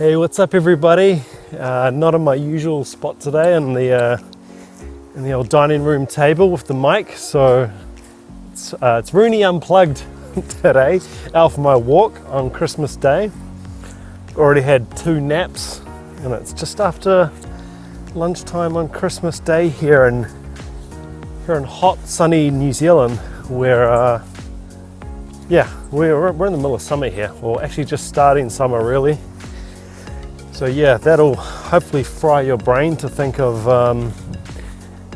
Hey, what's up everybody? Not on my usual spot today in the old dining room table with the mic, so it's Rooney Unplugged today, out for my walk on Christmas Day. Already had 2 naps and it's just after lunchtime on Christmas Day here in hot sunny New Zealand, where we're in the middle of summer here, or actually just starting summer really. So yeah, that'll hopefully fry your brain to think of,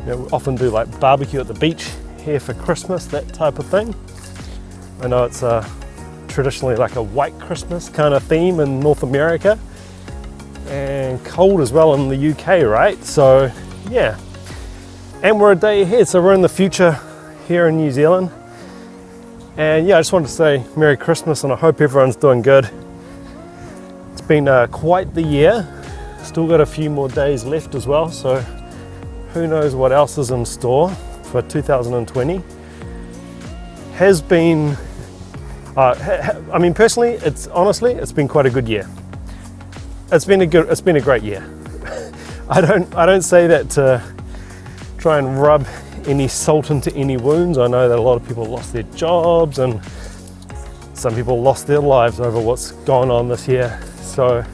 we often do like barbecue at the beach here for Christmas, that type of thing. I know it's traditionally like a white Christmas kind of theme in North America, and cold as well in the UK, right? So yeah, and we're a day ahead, so we're in the future here in New Zealand. And yeah, I just wanted to say Merry Christmas, and I hope everyone's doing good. It's been quite the year, still got a few more days left as well, so who knows what else is in store for 2020. Has been, I mean personally, it's been quite a good year. It's been a great year. I don't say that to try and rub any salt into any wounds. I know that a lot of people lost their jobs and some people lost their lives over what's gone on this year. So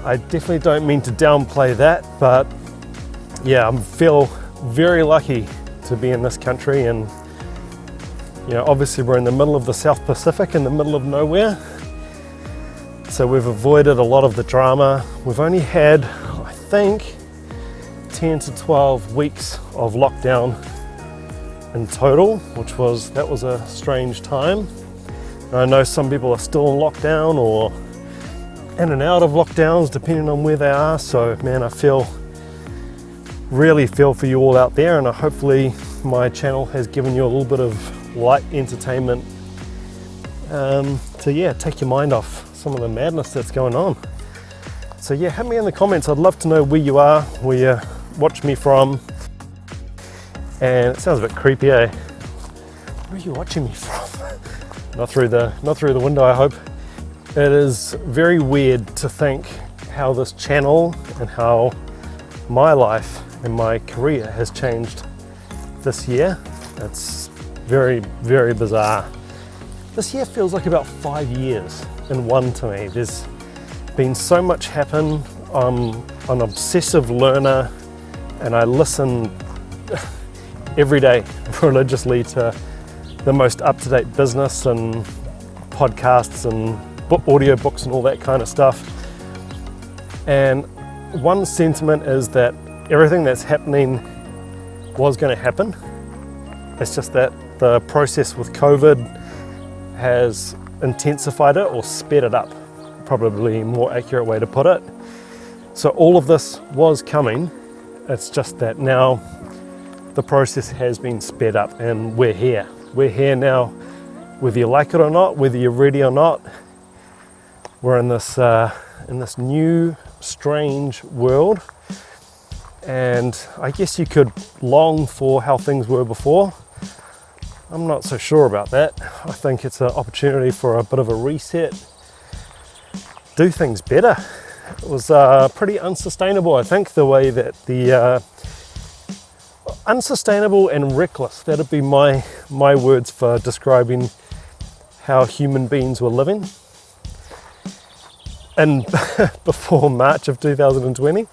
I definitely don't mean to downplay that, but yeah, I feel very lucky to be in this country, and obviously we're in the middle of the South Pacific, in the middle of nowhere. So we've avoided a lot of the drama. We've only had, I think, 10 to 12 weeks of lockdown in total, that was a strange time. And I know some people are still in lockdown or in and out of lockdowns depending on where they are. So man, I really feel for you all out there, and hopefully my channel has given you a little bit of light entertainment to take your mind off some of the madness that's going on. So yeah, hit me in the comments. I'd love to know where you are, where you watch me from. And it sounds a bit creepy, eh? Where are you watching me from? Not through the window, I hope. It is very weird to think how this channel and how my life and my career has changed this year. It's very, very bizarre. This year feels like about 5 years in one to me. There's been so much happen. I'm an obsessive learner, and I listen every day religiously to the most up-to-date business and podcasts and audiobooks and all that kind of stuff. And one sentiment is that everything that's happening was going to happen. It's just that the process with COVID has intensified it or sped it up, probably a more accurate way to put it. So all of this was coming. It's just that now the process has been sped up and we're here. We're here now, whether you like it or not, whether you're ready or not. We're in this new, strange world. And I guess you could long for how things were before. I'm not so sure about that. I think it's an opportunity for a bit of a reset, do things better. It was pretty unsustainable, I think, the way that unsustainable and reckless, that'd be my words for describing how human beings were living. And before March of 2020,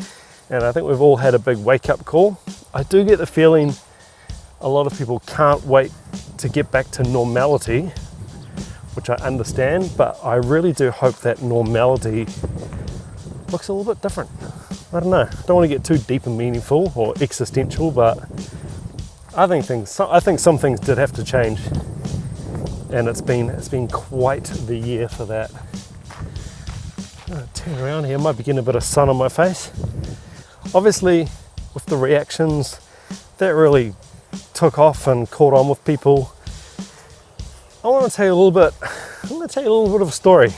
and I think we've all had a big wake-up call. I do get the feeling a lot of people can't wait to get back to normality, which I understand, but I really do hope that normality looks a little bit different. I don't know. I don't want to get too deep and meaningful or existential, but I think some things did have to change, and it's been quite the year for that. I'm gonna turn around here. Might be getting a bit of sun on my face. Obviously, with the reactions, that really took off and caught on with people. I'm gonna tell you a little bit of a story.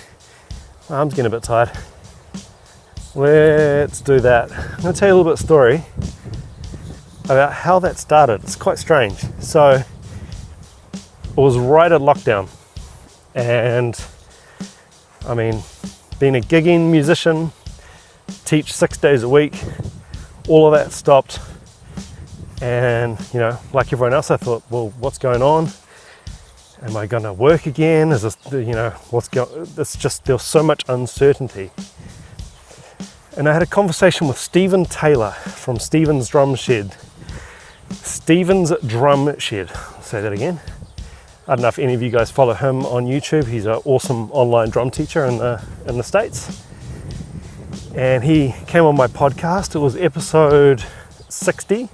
My arm's getting a bit tired. Let's do that. I'm gonna tell you a little bit of a story about how that started. It's quite strange. So it was right at lockdown, and I mean, being a gigging musician, teach 6 days a week, all of that stopped. And, you know, like everyone else, I thought, well, what's going on? Am I going to work again? Is this, you know, it's just, there's so much uncertainty. And I had a conversation with Stephen Taylor from Stephen's Drum Shed. Stephen's Drum Shed. I'll say that again. I don't know if any of you guys follow him on YouTube. He's an awesome online drum teacher in the States. And he came on my podcast. It was episode 60,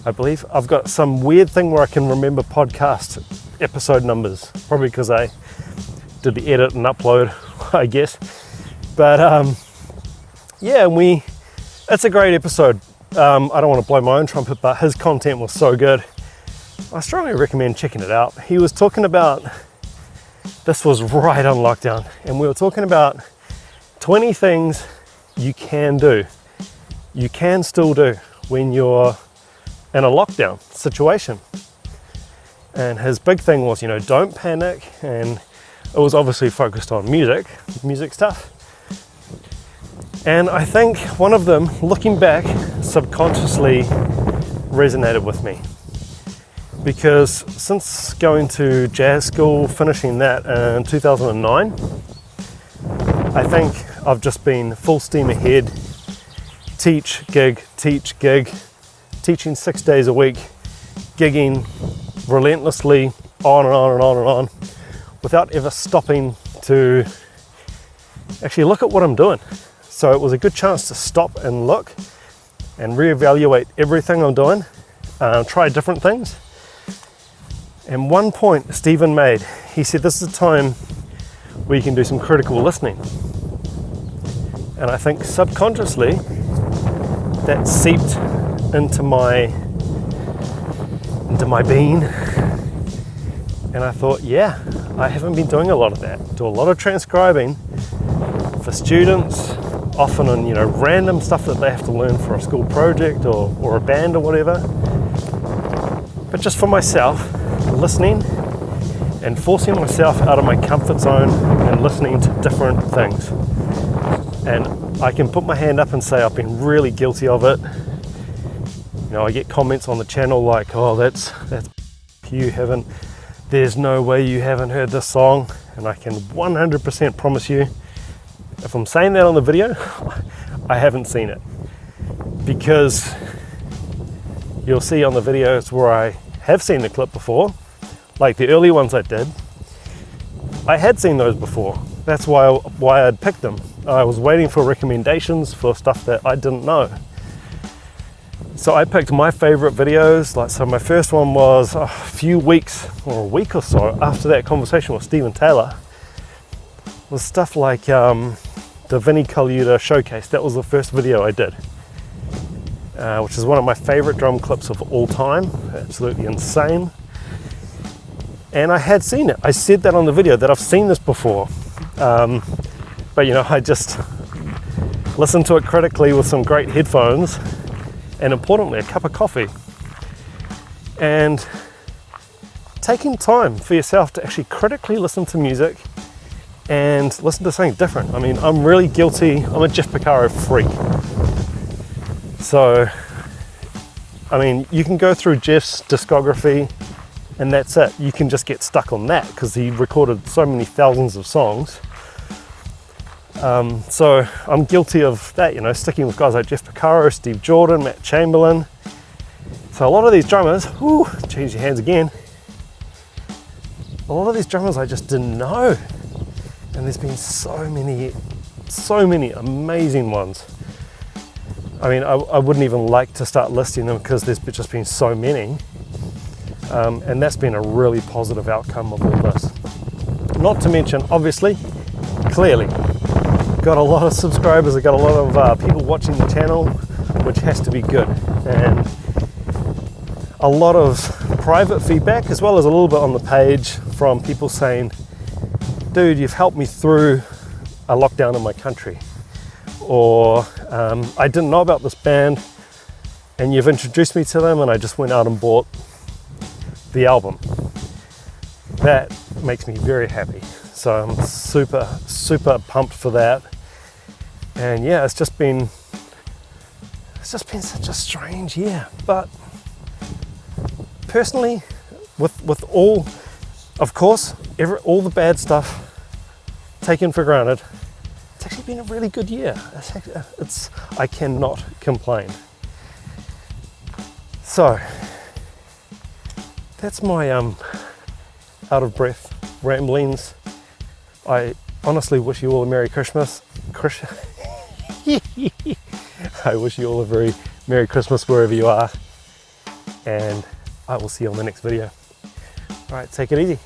I believe. I've got some weird thing where I can remember podcast episode numbers, probably because I did the edit and upload, I guess. But yeah, it's a great episode. I don't want to blow my own trumpet, but his content was so good. I strongly recommend checking it out. He was talking about, this was right on lockdown, and we were talking about 20 things you can do, you can still do when you're in a lockdown situation. And his big thing was, you know, don't panic, and it was obviously focused on music stuff. And I think one of them, looking back, subconsciously resonated with me. Because since going to jazz school, finishing that in 2009, I think I've just been full steam ahead, teach, gig, teaching 6 days a week, gigging relentlessly on and on and on and on, without ever stopping to actually look at what I'm doing. So it was a good chance to stop and look and reevaluate everything I'm doing, try different things. And one point Stephen made, he said this is a time where you can do some critical listening. And I think subconsciously that seeped into my being. And I thought, yeah, I haven't been doing a lot of that. Do a lot of transcribing for students, often on, you know, random stuff that they have to learn for a school project or a band or whatever. But just for myself, listening and forcing myself out of my comfort zone and listening to different things. And I can put my hand up and say I've been really guilty of it. You know, I get comments on the channel like, oh, that's there's no way you haven't heard this song. And I can 100% promise you, if I'm saying that on the video, I haven't seen it. Because you'll see on the videos where I have seen the clip before, like the early ones I did, I had seen those before. That's why I'd picked them. I was waiting for recommendations for stuff that I didn't know. So I picked my favorite videos. So my first one was a few weeks or a week or so after that conversation with Stephen Taylor. It was stuff like the Vinnie Colaiuta showcase. That was the first video I did, which is one of my favorite drum clips of all time. Absolutely insane. And I had seen it. I said that on the video that I've seen this before. But you know, I just listened to it critically with some great headphones and importantly, a cup of coffee. And taking time for yourself to actually critically listen to music and listen to something different. I mean, I'm really guilty. I'm a Jeff Porcaro freak. So, I mean, you can go through Jeff's discography and that's it. You can just get stuck on that because he recorded so many thousands of songs. So I'm guilty of that, you know, sticking with guys like Jeff Porcaro, Steve Jordan, Matt Chamberlain. So a lot of these drummers, change your hands again. A lot of these drummers I just didn't know. And there's been so many amazing ones. I mean, I wouldn't even like to start listing them because there's just been so many. And that's been a really positive outcome of all this. Not to mention, obviously, clearly, got a lot of subscribers, I got a lot of people watching the channel, which has to be good. And a lot of private feedback, as well as a little bit on the page from people saying, dude, you've helped me through a lockdown in my country. Or I didn't know about this band and you've introduced me to them and I just went out and bought the album. That makes me very happy. So I'm super pumped for that. And yeah, it's just been such a strange year. But personally, with all, of course, all the bad stuff taken for granted, it's actually been a really good year. I cannot complain. So that's my out of breath ramblings. I honestly wish you all a Merry Christmas. I wish you all a very Merry Christmas wherever you are, and I will see you on the next video. All right, take it easy.